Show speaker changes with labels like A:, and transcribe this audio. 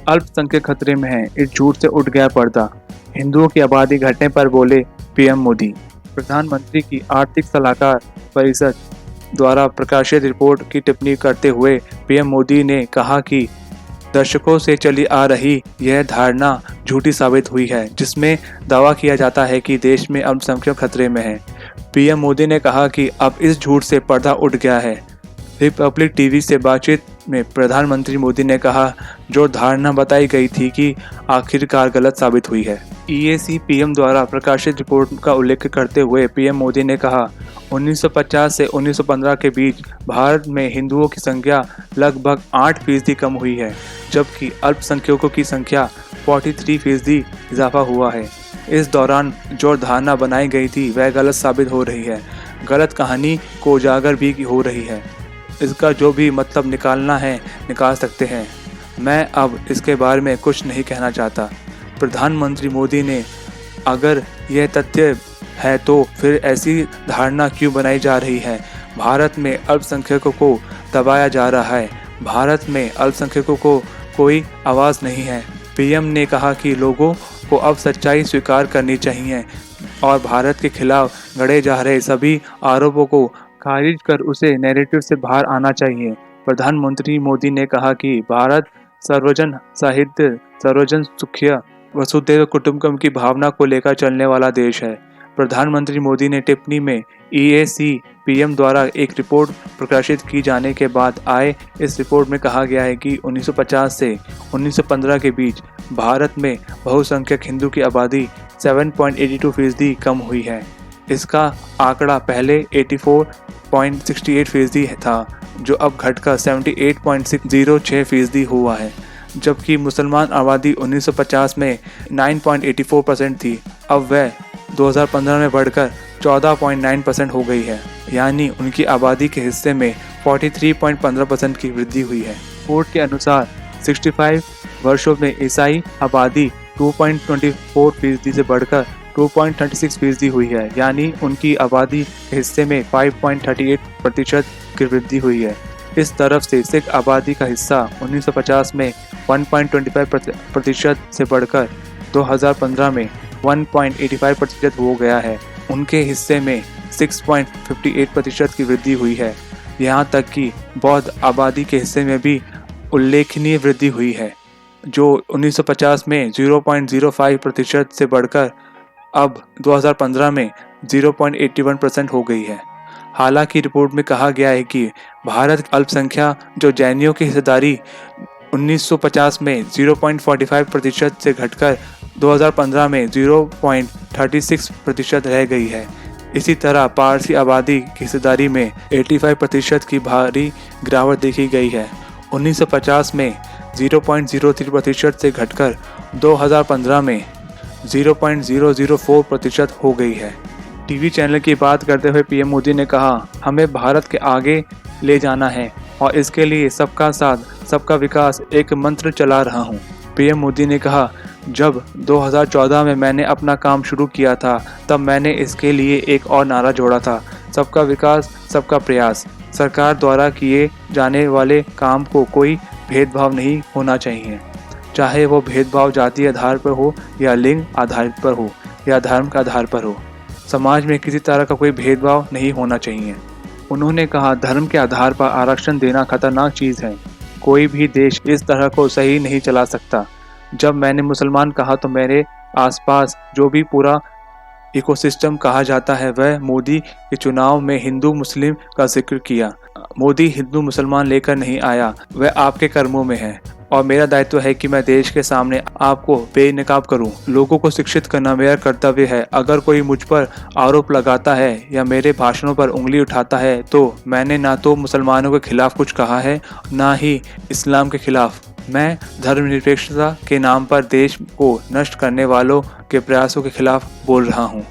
A: अल्पसंख्यक खतरे में हैं, इस झूठ से उठ गया पर्दा। हिंदुओं की आबादी घटने पर बोले पीएम मोदी। प्रधानमंत्री की आर्थिक सलाहकार परिषद द्वारा प्रकाशित रिपोर्ट की टिप्पणी करते हुए पीएम मोदी ने कहा कि दशकों से चली आ रही यह धारणा झूठी साबित हुई है, जिसमें दावा किया जाता है कि देश में अल्पसंख्यक खतरे में हैं। पीएम मोदी ने कहा कि अब इस झूठ से पर्दा उठ गया है। रिपब्लिक टीवी से बातचीत में प्रधानमंत्री मोदी ने कहा, जो धारणा बताई गई थी कि आखिरकार गलत साबित हुई है। ईएसी पीएम द्वारा प्रकाशित रिपोर्ट का उल्लेख करते हुए पीएम मोदी ने कहा, 1950 से 1915 के बीच भारत में हिंदुओं की संख्या लगभग 8% कम हुई है, जबकि अल्पसंख्यकों की संख्या 43% इजाफा हुआ है। इस दौरान जो धारणा बनाई गई थी वह गलत साबित हो रही है। गलत कहानी को उजागर भी हो रही है। इसका जो भी मतलब निकालना है निकाल सकते हैं। मैं अब इसके बारे में कुछ नहीं कहना चाहता। प्रधानमंत्री मोदी ने अगर यह तथ्य है तो फिर ऐसी धारणा क्यों बनाई जा रही है? भारत में अल्पसंख्यकों को दबाया जा रहा है। भारत में अल्पसंख्यकों को कोई आवाज़ नहीं है। पीएम ने कहा कि लोगों को अब सच्चाई स्वीकार करनी चाहिए और भारत के खिलाफ गढ़े जा रहे सभी आरोपों को खारिज कर उसे नैरेटिव से बाहर आना चाहिए। प्रधानमंत्री मोदी ने कहा कि भारत सर्वजन साहित्य, सर्वजन सुखिया, वसुधैव कुटुंबकम की भावना को लेकर चलने वाला देश है। प्रधानमंत्री मोदी ने टिप्पणी में ईएसी पीएम द्वारा एक रिपोर्ट प्रकाशित की जाने के बाद आए इस रिपोर्ट में कहा गया है कि 1950 से 1915 के बीच भारत में बहुसंख्यक हिंदू की आबादी 7.82% कम हुई है। इसका आंकड़ा पहले 84.68% था, जो अब घटकर 78.06% हुआ है। जबकि मुसलमान आबादी 1950 में 9.84% थी, अब वह 2015 में बढ़कर 14.9% हो गई है, यानी उनकी आबादी के हिस्से में 43.15% की वृद्धि हुई है। रिपोर्ट के अनुसार 65 वर्षों में ईसाई आबादी 2.24% से बढ़कर 2.36% हुई है, यानी उनकी आबादी के हिस्से में 5.38% की वृद्धि हुई है। इस तरफ से सिख आबादी का हिस्सा 1950 में 1.25% से बढ़कर 2015 में 1.85% हो गया है। उनके हिस्से में 6.58% की वृद्धि हुई है। यहाँ तक कि बौद्ध आबादी के हिस्से में भी उल्लेखनीय वृद्धि हुई है, जो 1950 में 0.05% से बढ़कर अब 2015 में 0.81% हो गई है। हालांकि रिपोर्ट में कहा गया है कि भारत की अल्पसंख्या जो जैनियों की हिस्सेदारी 1950 में 0.45% से घटकर 2015 में 0.36% रह गई है। इसी तरह पारसी आबादी की हिस्सेदारी में 85% की भारी गिरावट देखी गई है। 1950 में 0.03% से घटकर 2015 में 0.004% हो गई है। टीवी चैनल की बात करते हुए पीएम मोदी ने कहा, हमें भारत के आगे ले जाना है और इसके लिए सबका साथ सबका विकास एक मंत्र चला रहा हूँ। पीएम मोदी ने कहा, जब 2014 में मैंने अपना काम शुरू किया था तब मैंने इसके लिए एक और नारा जोड़ा था, सबका विकास सबका प्रयास। सरकार द्वारा किए जाने वाले काम को कोई भेदभाव नहीं होना चाहिए, चाहे वो भेदभाव जाति आधार पर हो या लिंग आधारित पर हो या धर्म के आधार पर हो। समाज में किसी तरह का कोई भेदभाव नहीं होना चाहिए। उन्होंने कहा, धर्म के आधार पर आरक्षण देना खतरनाक चीज़ है। कोई भी देश इस तरह को सही नहीं चला सकता। जब मैंने मुसलमान कहा तो मेरे आसपास जो भी पूरा इकोसिस्टम कहा जाता है वह मोदी के चुनाव में हिंदू मुस्लिम का जिक्र किया। मोदी हिंदू मुसलमान लेकर नहीं आया, वह आपके कर्मों में है और मेरा दायित्व है कि मैं देश के सामने आपको बेनकाब करूं। लोगों को शिक्षित करना मेरा कर्तव्य है। अगर कोई मुझ पर आरोप लगाता है या मेरे भाषणों पर उंगली उठाता है तो मैंने ना तो मुसलमानों के खिलाफ कुछ कहा है ना ही इस्लाम के खिलाफ। मैं धर्मनिरपेक्षता के नाम पर देश को नष्ट करने वालों के प्रयासों के खिलाफ बोल रहा हूँ।